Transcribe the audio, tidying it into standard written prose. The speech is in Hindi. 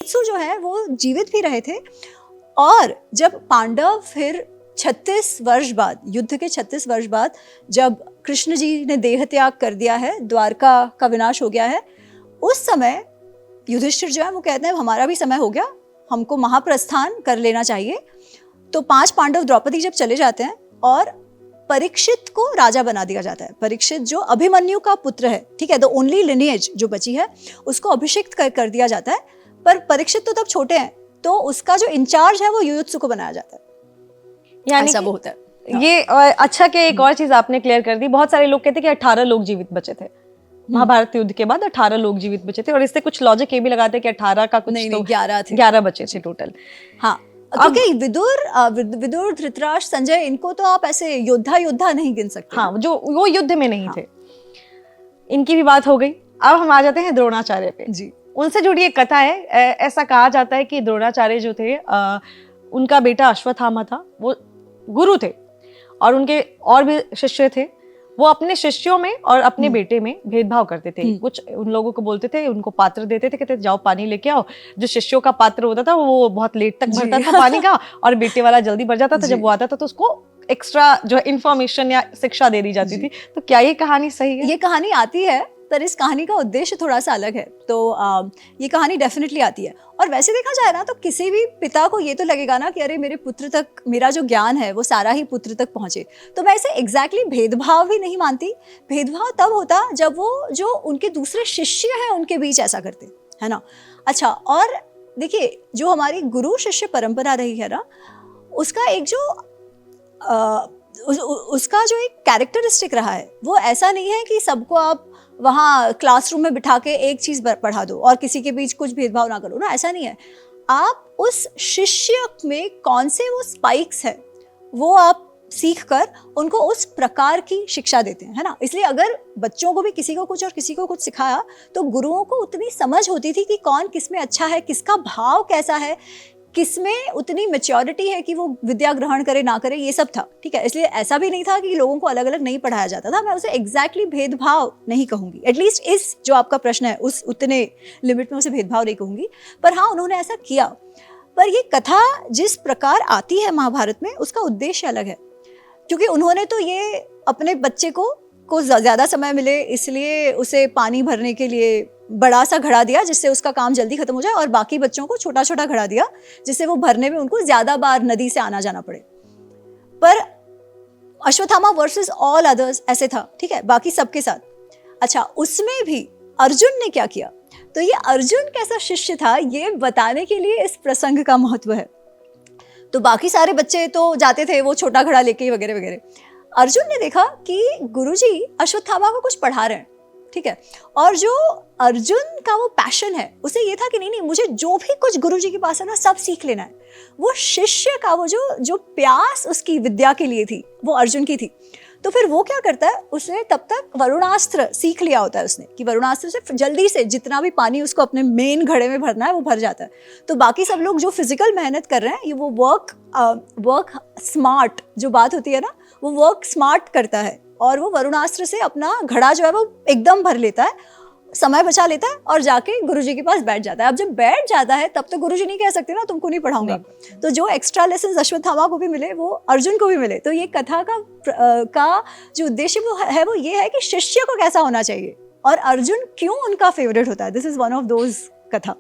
जो है वो जीवित भी रहे थे, और जब पांडव फिर 36 वर्ष बाद, युद्ध के 36 वर्ष बाद, जब कृष्ण जी ने देह त्याग कर दिया है, द्वारका का विनाश हो गया है, उस समय युधिष्ठिर जो है वो कहते हैं हमारा भी समय हो गया, हमको महाप्रस्थान कर लेना चाहिए। तो 5 पांडव द्रौपदी जब चले जाते हैं और परीक्षित को राजा बना दिया जाता है। परीक्षित जो अभिमन्यु का पुत्र है, ठीक है, द ओनली लिनिएज जो बची है, उसको अभिषिक्त कर दिया जाता है। पर परीक्षित तो तब छोटे हैं, तो उसका जो इंचार्ज है वो युयुत्सु को बनाया जाता है। यानी ऐसा वो होता है। ये अच्छा कि एक और चीज आपने क्लियर कर दी। बहुत सारे लोग कहते हैं कि 18 लोग जीवित बचे थे महाभारत युद्ध के बाद, 18 लोग जीवित बचे थे, और इससे कुछ लॉजिक ये भी लगाते हैं कि 18 का कुछ नहीं, तो 11 थे, 11 बचे थे टोटल। हाँ, क्योंकि विदुर, धृतराष्ट्र, संजय, इनको तो आप ऐसे योद्धा नहीं गिन सकते। हाँ, जो वो युद्ध में नहीं थे, इनकी भी बात हो गई। अब हम आ जाते हैं द्रोणाचार्य पे जी। उनसे जुड़ी एक कथा है। ऐसा कहा जाता है कि द्रोणाचार्य जो थे, उनका बेटा अश्वत्थामा था, वो गुरु थे, और उनके और भी शिष्य थे। वो अपने शिष्यों में और अपने बेटे में भेदभाव करते थे। कुछ उन लोगों को बोलते थे, उनको पात्र देते थे, कहते जाओ पानी लेके आओ। जो शिष्यों का पात्र होता था वो बहुत लेट तक भरता था पानी का, और बेटे वाला जल्दी भर जाता था। जब वो आता था तो उसको एक्स्ट्रा जो इंफॉर्मेशन या शिक्षा दे दी जाती थी। तो क्या ये कहानी सही है? ये कहानी आती है, पर इस कहानी का उद्देश्य थोड़ा सा अलग है। तो ये कहानी डेफिनेटली आती है। और वैसे देखा जाए ना, तो किसी भी पिता को ये तो लगेगा ना कि अरे मेरे पुत्र तक मेरा जो ज्ञान है वो सारा ही पुत्र तक पहुंचे। तो मैं इसे एग्जैक्टली भेदभाव भी नहीं मानती। भेदभाव तब होता जब वो जो उनके दूसरे शिष्य हैं उनके बीच ऐसा करते, है ना। अच्छा, और देखिए, जो हमारी गुरु शिष्य परंपरा रही है ना, उसका एक जो उसका जो एक कैरेक्टरिस्टिक रहा है, वो ऐसा नहीं है कि सबको आप वहाँ क्लासरूम में बिठा के एक चीज़ पढ़ा दो और किसी के बीच कुछ भेदभाव ना करो ना, ऐसा नहीं है। आप उस शिष्य में कौन से वो स्पाइक्स है वो आप सीख कर उनको उस प्रकार की शिक्षा देते हैं, है ना। इसलिए अगर बच्चों को भी किसी को कुछ और किसी को कुछ सिखाया, तो गुरुओं को उतनी समझ होती थी कि कौन किसमें अच्छा है, किसका भाव कैसा है, किसमें उतनी मैच्योरिटी है कि वो विद्या ग्रहण करे ना करे, ये सब था, ठीक है। इसलिए ऐसा भी नहीं था कि लोगों को अलग अलग नहीं पढ़ाया जाता था। मैं उसे एग्जैक्टली भेदभाव नहीं कहूँगी, एटलीस्ट इस जो आपका प्रश्न है उस उतने लिमिट में उसे भेदभाव नहीं कहूँगी। पर हाँ, उन्होंने ऐसा किया। पर ये कथा जिस प्रकार आती है महाभारत में, उसका उद्देश्य अलग है, क्योंकि उन्होंने तो ये अपने बच्चे को ज़्यादा समय मिले इसलिए उसे पानी भरने के लिए बड़ा सा घड़ा दिया जिससे उसका काम जल्दी खत्म हो जाए, और बाकी बच्चों को छोटा छोटा घड़ा दिया जिससे वो भरने में उनको ज़्यादा बार नदी से आना जाना पड़े। पर अश्वत्थामा वर्सेस ऑल अदर्स ऐसे था, ठीक है, बाकी सबके साथ। अच्छा, उसमें भी अर्जुन ने क्या किया, तो ये अर्जुन कैसा शिष्य था ये बताने के लिए इस प्रसंग का महत्व है। तो बाकी सारे बच्चे तो जाते थे वो छोटा घड़ा लेके वगैरह वगैरह। अर्जुन ने देखा कि गुरुजी अश्वत्थामा को कुछ पढ़ा रहे हैं, ठीक है, और जो अर्जुन का वो पैशन है उसे ये था कि नहीं मुझे जो भी कुछ गुरुजी के पास है ना सब सीख लेना है। वो शिष्य का वो जो प्यास उसकी विद्या के लिए थी वो अर्जुन की थी। तो फिर वो क्या करता है, उसने तब तक वरुणास्त्र सीख लिया होता है उसने, कि वरुणास्त्र से जल्दी से जितना भी पानी उसको अपने मेन घड़े में भरना है वो भर जाता है। तो बाकी सब लोग जो फिजिकल मेहनत कर रहे हैं, ये वो वर्क स्मार्ट जो बात होती है ना, वो वर्क स्मार्ट करता है, और वो वरुणास्त्र से अपना घड़ा जो है वो एकदम भर लेता है, समय बचा लेता है और जाके गुरुजी के पास बैठ जाता है। अब जब बैठ जाता है तब तो गुरुजी नहीं कह सकते ना तुमको नहीं पढ़ाऊंगा, तो जो एक्स्ट्रा लेसन अश्वत्थामा को भी मिले वो अर्जुन को भी मिले। तो ये कथा का जो उद्देश्य वो ये है कि शिष्य को कैसा होना चाहिए और अर्जुन क्यों उनका फेवरेट होता है। This is one of those कथा।